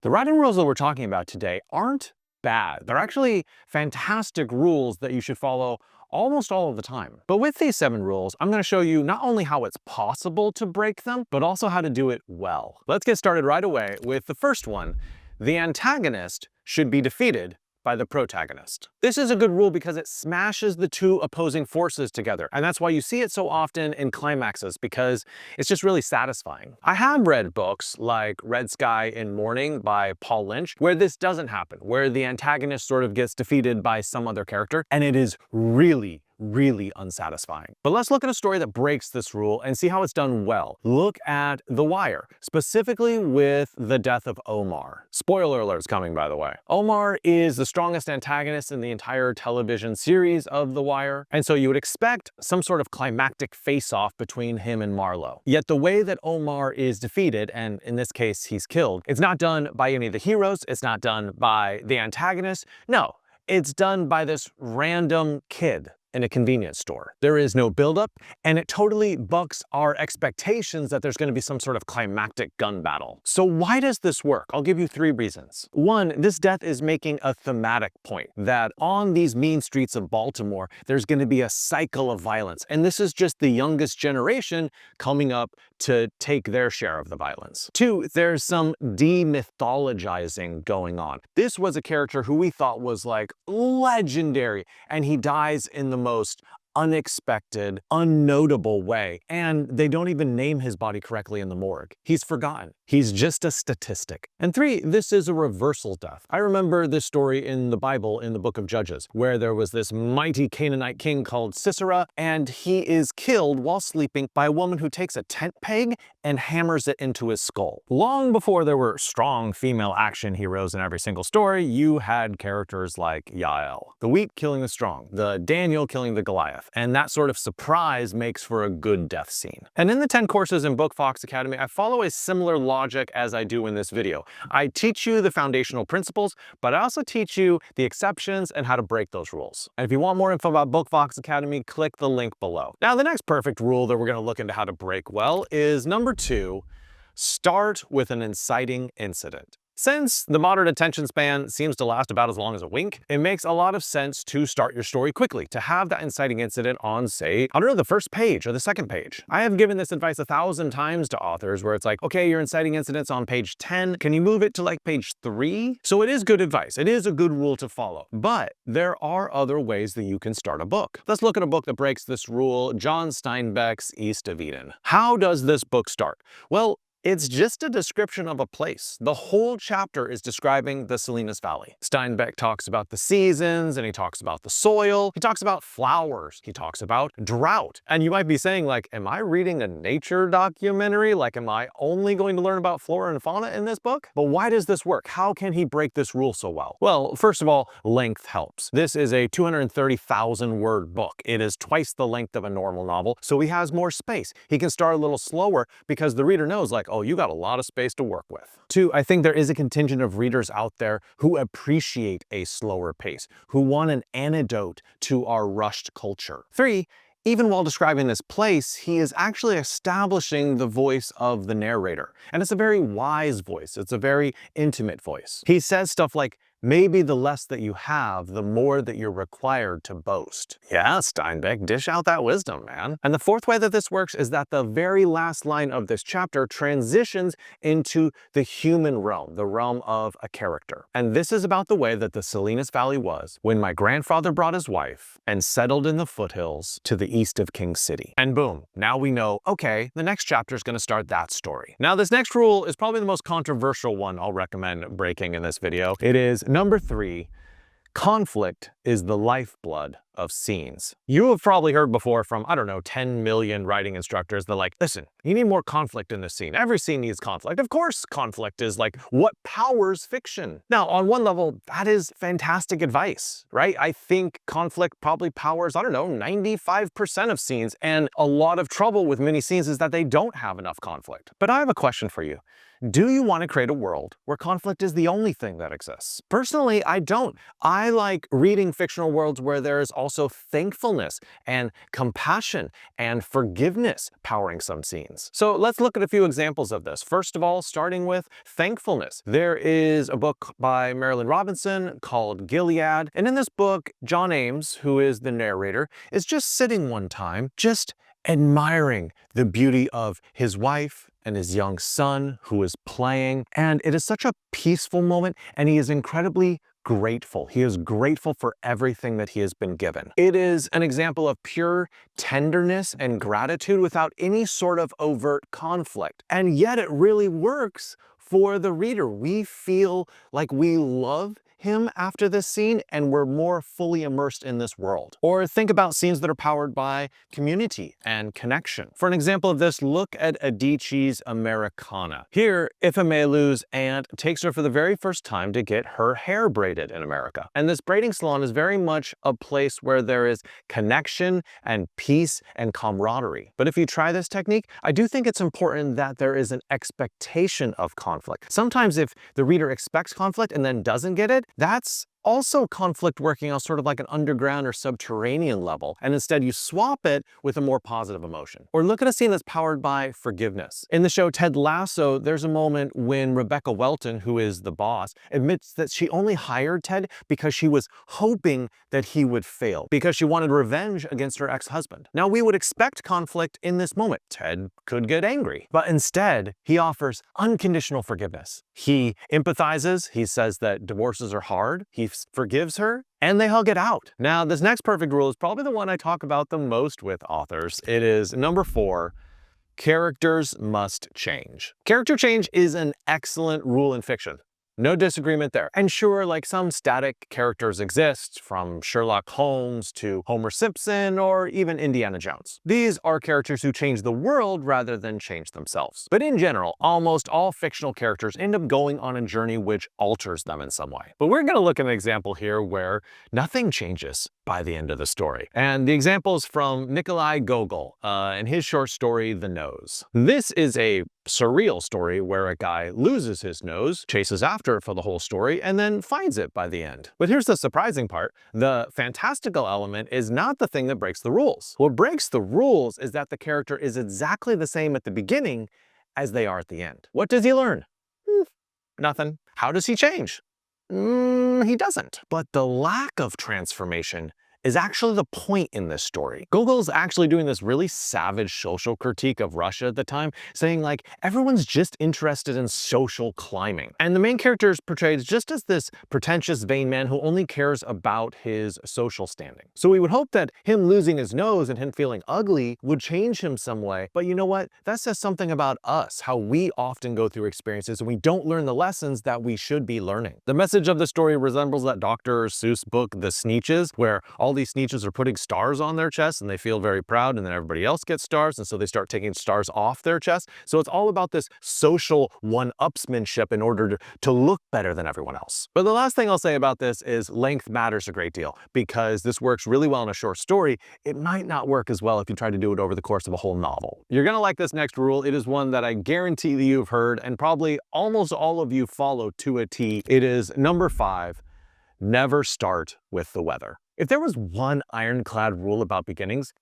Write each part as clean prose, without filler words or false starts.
The writing rules that we're talking about today aren't bad. They're actually fantastic rules that you should follow almost all of the time. But with these 7 rules, I'm going to show you not only how it's possible to break them, but also how to do it well. Let's get started right away with the first one. The antagonist should be defeated by the protagonist. This is a good rule because it smashes the two opposing forces together, and that's why you see it so often in climaxes, because it's just really satisfying. I have read books like Red Sky in Morning by Paul Lynch, where this doesn't happen, where the antagonist sort of gets defeated by some other character, and it is really unsatisfying. But let's look at a story that breaks this rule and see how it's done well. Look at The Wire, specifically with the death of Omar. Spoiler alert's coming, by the way. Omar is the strongest antagonist in the entire television series of The Wire, and so you would expect some sort of climactic face-off between him and Marlowe. Yet the way that Omar is defeated, and in this case he's killed, it's not done by any of the heroes, it's not done by the antagonist, no, it's done by this random kid in a convenience store. There is no buildup, and it totally bucks our expectations that there's going to be some sort of climactic gun battle. So why does this work? I'll give you 3 reasons. 1, this death is making a thematic point that on these mean streets of Baltimore, there's going to be a cycle of violence, and this is just the youngest generation coming up to take their share of the violence. 2, there's some demythologizing going on. This was a character who we thought was like legendary, and he dies in the most unexpected, unnotable way, and they don't even name his body correctly in the morgue. He's forgotten. He's just a statistic. And 3, this is a reversal death. I remember this story in the Bible in the book of Judges, where there was this mighty Canaanite king called Sisera, and he is killed while sleeping by a woman who takes a tent peg and hammers it into his skull. Long before there were strong female action heroes in every single story, you had characters like Yael, the weak killing the strong, the Daniel killing the Goliath. And that sort of surprise makes for a good death scene. And in the 10 courses in Bookfox Academy, I follow a similar logic as I do in this video. I teach you the foundational principles, but I also teach you the exceptions and how to break those rules. And if you want more info about Bookfox Academy, click the link below. Now, the next perfect rule that we're going to look into how to break well is number 2, start with an inciting incident. Since the modern attention span seems to last about as long as a wink, it makes a lot of sense to start your story quickly, to have that inciting incident on, say, I don't know, the first page or the second page. I have given this advice 1,000 times to authors where it's like, okay, your inciting incident's on page 10, can you move it to like page 3? So it is good advice, it is a good rule to follow, but there are other ways that you can start a book. Let's look at a book that breaks this rule, John Steinbeck's East of Eden. How does this book start? Well, it's just a description of a place. The whole chapter is describing the Salinas Valley. Steinbeck talks about the seasons, and he talks about the soil. He talks about flowers. He talks about drought. And you might be saying, like, am I reading a nature documentary? Like, am I only going to learn about flora and fauna in this book? But why does this work? How can he break this rule so well? Well, first of all, length helps. This is a 230,000 word book. It is twice the length of a normal novel, so he has more space. He can start a little slower because the reader knows, like, oh, you got a lot of space to work with. 2, I think there is a contingent of readers out there who appreciate a slower pace, who want an antidote to our rushed culture. 3, even while describing this place, he is actually establishing the voice of the narrator. And it's a very wise voice. It's a very intimate voice. He says stuff like, maybe the less that you have, the more that you're required to boast. Yeah, Steinbeck, dish out that wisdom, man. And the 4th way that this works is that the very last line of this chapter transitions into the human realm, the realm of a character. And this is about the way that the Salinas Valley was when my grandfather brought his wife and settled in the foothills to the east of King City. And boom, now we know, okay, the next chapter is going to start that story. Now, this next rule is probably the most controversial one I'll recommend breaking in this video. It is number 3, conflict is the lifeblood of scenes. You have probably heard before from, I don't know, 10 million writing instructors that like, listen, you need more conflict in this scene. Every scene needs conflict. Of course, conflict is like what powers fiction. Now, on one level, that is fantastic advice, right? I think conflict probably powers, I don't know, 95% of scenes, and a lot of trouble with many scenes is that they don't have enough conflict. But I have a question for you. Do you want to create a world where conflict is the only thing that exists? Personally, I don't. I like reading fictional worlds where there is also thankfulness and compassion and forgiveness powering some scenes. So let's look at a few examples of this. First of all, starting with thankfulness. There is a book by Marilyn Robinson called Gilead. And in this book, John Ames, who is the narrator, is just sitting one time, just admiring the beauty of his wife and his young son who is playing. And it is such a peaceful moment, and he is incredibly grateful. He is grateful for everything that he has been given. It is an example of pure tenderness and gratitude without any sort of overt conflict. And yet it really works for the reader. We feel like we love him after this scene, and we're more fully immersed in this world. Or think about scenes that are powered by community and connection. For an example of this, look at Adichie's Americana. Here, Ifemelu's aunt takes her for the very first time to get her hair braided in America. And this braiding salon is very much a place where there is connection and peace and camaraderie. But if you try this technique, I do think it's important that there is an expectation of conflict. Sometimes if the reader expects conflict and then doesn't get it, that's also conflict working on sort of like an underground or subterranean level, and instead you swap it with a more positive emotion. Or look at a scene that's powered by forgiveness. In the show Ted Lasso, there's a moment when Rebecca Welton, who is the boss, admits that she only hired Ted because she was hoping that he would fail, because she wanted revenge against her ex-husband. Now, we would expect conflict in this moment. Ted could get angry, but instead he offers unconditional forgiveness. He empathizes, he says that divorces are hard, he forgives her, and they hug it out. Now, this next perfect rule is probably the one I talk about the most with authors. It is number 4, characters must change. Character change is an excellent rule in fiction. No disagreement there. And sure, like some static characters exist, from Sherlock Holmes to Homer Simpson or even Indiana Jones. These are characters who change the world rather than change themselves. But in general, almost all fictional characters end up going on a journey which alters them in some way. But we're going to look at an example here where nothing changes by the end of the story. And the example is from Nikolai Gogol in his short story, The Nose. This is a surreal story where a guy loses his nose, chases after it for the whole story, and then finds it by the end. But here's the surprising part. The fantastical element is not the thing that breaks the rules. What breaks the rules is that the character is exactly the same at the beginning as they are at the end. What does he learn? Nothing. How does he change? He doesn't. But the lack of transformation is actually the point in this story. Gogol's actually doing this really savage social critique of Russia at the time, saying like, everyone's just interested in social climbing. And the main character is portrayed just as this pretentious, vain man who only cares about his social standing. So we would hope that him losing his nose and him feeling ugly would change him some way. But you know what? That says something about us, how we often go through experiences and we don't learn the lessons that we should be learning. The message of the story resembles that Dr. Seuss book, The Sneetches, where all these Sneetches are putting stars on their chest and they feel very proud, and then everybody else gets stars, and so they start taking stars off their chest. So it's all about this social one-upsmanship in order to look better than everyone else. But the last thing I'll say about this is length matters a great deal. Because this works really well in a short story, it might not work as well if you try to do it over the course of a whole novel. You're gonna like this next rule. It is one that I guarantee that you've heard and probably almost all of you follow to a T. It is number 5, never start with the weather. If there was one ironclad rule about beginnings,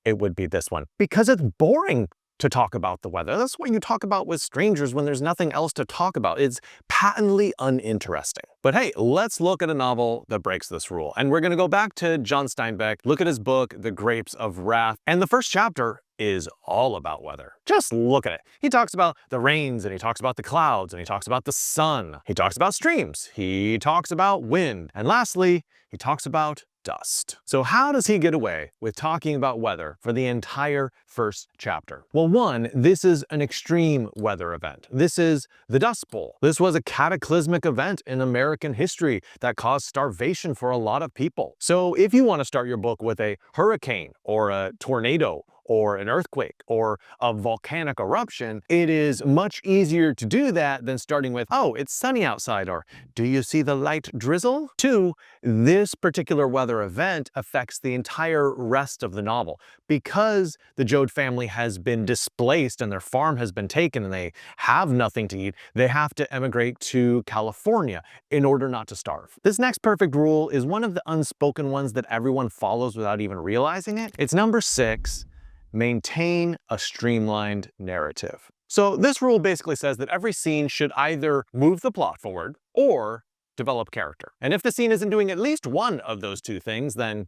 it would be this one. Because it's boring to talk about the weather. That's what you talk about with strangers when there's nothing else to talk about. It's patently uninteresting. But hey, let's look at a novel that breaks this rule. And we're gonna go back to John Steinbeck, look at his book, The Grapes of Wrath. And the first chapter is all about weather. Just look at it. He talks about the rains, and he talks about the clouds, and he talks about the sun. He talks about streams. He talks about wind. And lastly, he talks about dust. So how does he get away with talking about weather for the entire first chapter? Well, one, this is an extreme weather event. This is the Dust Bowl. This was a cataclysmic event in American history that caused starvation for a lot of people. So if you want to start your book with a hurricane or a tornado or an earthquake or a volcanic eruption, it is much easier to do that than starting with, oh, it's sunny outside, or do you see the light drizzle? 2, this particular weather event affects the entire rest of the novel. Because the Joad family has been displaced and their farm has been taken and they have nothing to eat, they have to emigrate to California in order not to starve. This next perfect rule is one of the unspoken ones that everyone follows without even realizing it. It's number 6, maintain a streamlined narrative. So this rule basically says that every scene should either move the plot forward or develop character. And if the scene isn't doing at least one of those 2 things, then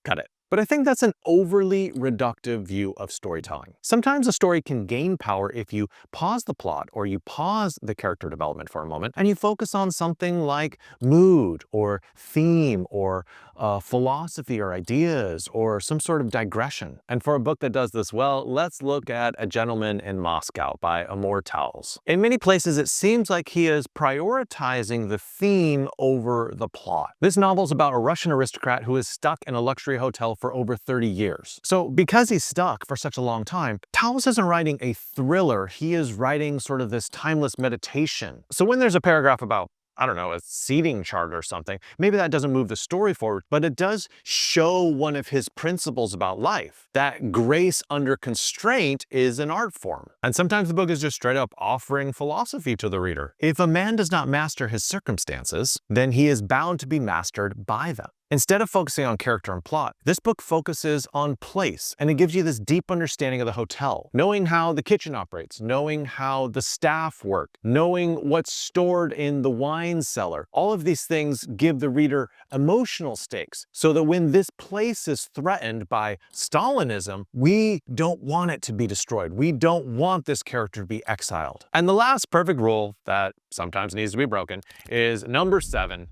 cut it. But I think that's an overly reductive view of storytelling. Sometimes a story can gain power if you pause the plot or you pause the character development for a moment and you focus on something like mood or theme or philosophy or ideas or some sort of digression. And for a book that does this well, let's look at A Gentleman in Moscow by Amor Towles. In many places, it seems like he is prioritizing the theme over the plot. This novel is about a Russian aristocrat who is stuck in a luxury hotel for over 30 years. So because he's stuck for such a long time, Towles isn't writing a thriller, he is writing sort of this timeless meditation. So when there's a paragraph about, I don't know, a seating chart or something, maybe that doesn't move the story forward, but it does show one of his principles about life, that grace under constraint is an art form. And sometimes the book is just straight up offering philosophy to the reader. If a man does not master his circumstances, then he is bound to be mastered by them. Instead of focusing on character and plot, this book focuses on place, and it gives you this deep understanding of the hotel, knowing how the kitchen operates, knowing how the staff work, knowing what's stored in the wine cellar. All of these things give the reader emotional stakes, so that when this place is threatened by Stalinism, we don't want it to be destroyed. We don't want this character to be exiled. And the last perfect rule that sometimes needs to be broken is number 7.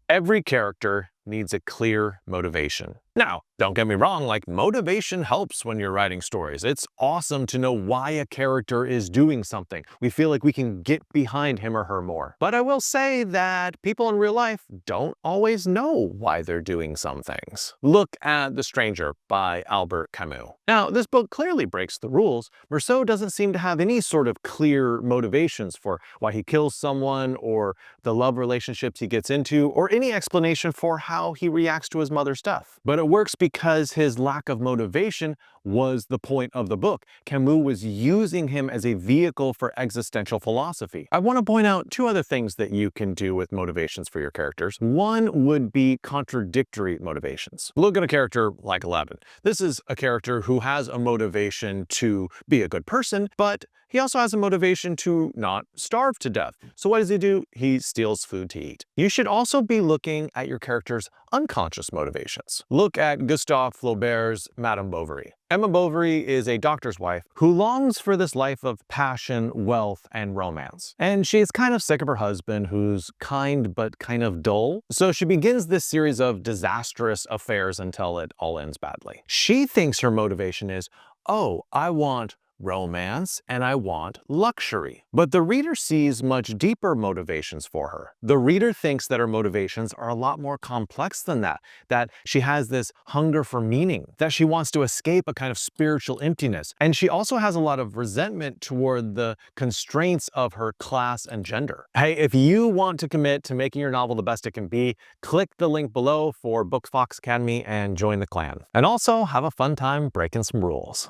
Every character needs a clear motivation. Now, don't get me wrong, like motivation helps when you're writing stories. It's awesome to know why a character is doing something. We feel like we can get behind him or her more. But I will say that people in real life don't always know why they're doing some things. Look at The Stranger by Albert Camus. Now, this book clearly breaks the rules. Meursault doesn't seem to have any sort of clear motivations for why he kills someone or the love relationships he gets into or any explanation for how he reacts to his mother's death. But it works because his lack of motivation was the point of the book. Camus was using him as a vehicle for existential philosophy. I want to point out 2 other things that you can do with motivations for your characters. One would be contradictory motivations. Look at a character like Aladdin. This is a character who has a motivation to be a good person, but he also has a motivation to not starve to death. So what does he do? He steals food to eat. You should also be looking at your character's unconscious motivations. Look at Gustave Flaubert's Madame Bovary. Emma Bovary is a doctor's wife who longs for this life of passion, wealth, and romance. And she is kind of sick of her husband, who's kind but kind of dull. So she begins this series of disastrous affairs until it all ends badly. She thinks her motivation is, oh, I want romance, and I want luxury. But the reader sees much deeper motivations for her. The reader thinks that her motivations are a lot more complex than that she has this hunger for meaning, that she wants to escape a kind of spiritual emptiness. And she also has a lot of resentment toward the constraints of her class and gender. Hey, if you want to commit to making your novel the best it can be, click the link below for Bookfox Academy and join the clan. And also have a fun time breaking some rules.